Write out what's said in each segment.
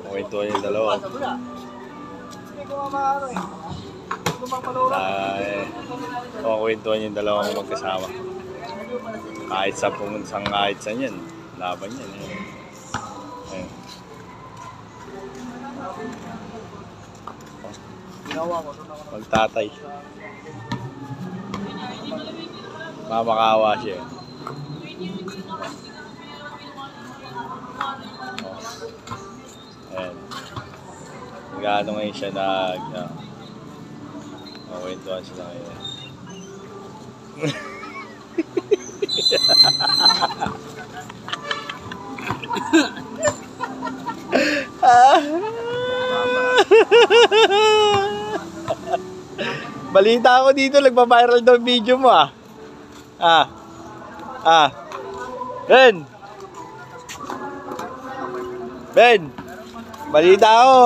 Kwentuhan yung dalawa. Kwentuhan yung dalawang magkasama. Kahit sa pumunta kahit saan yan. Laban yan. Ayun. Magtatay. Mamakawa siya. Ayan. Nag-ano ngayon siya kwentuhan sila ngayon. Balita ako dito, nagpa-viral daw video mo Ben! Ben! Balita ako,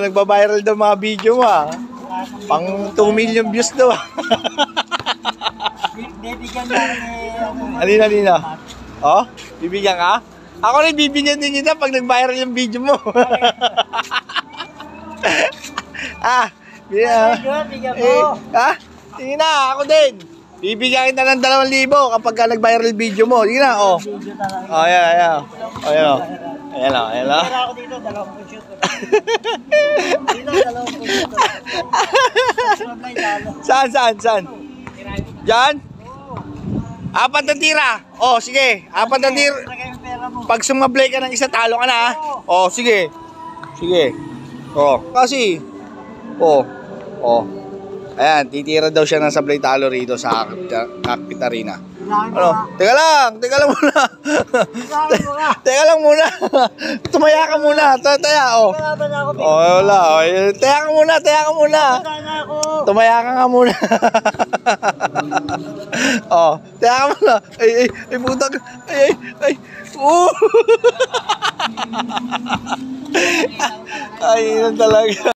nagpa-viral daw mga video mo Pang 2 million views daw Bibigyan na Alina. Oh? Bibigyan ka? Ako rin bibigyan din kita pag nag-viral yung video mo. Bigyan mo. Sige na, ako din. Bibigyan kita ng 2,000 kapag nag-viral video mo. Sige na, oh. Ayan. Ayan. Ako dito, 20 shoot. Dito, 20 shoot. Saan? Diyan? 4 na tira. Oh, sige. 4 na tira. Pag sumablay ka ng isa, talo ka na Oh, sige. Oh, kasi. Oh. Ayan, titira daw siya ng sablay talo rito sa Cockpit Arena. Ano? Teka lang muna. Teka lang muna. Tumaya ka muna. Taya, oh. Wala. Taya ka muna. Tumaya ka nga muna. Oh, taya ka muna. Ay, putang. Ay. Ay, yun talaga.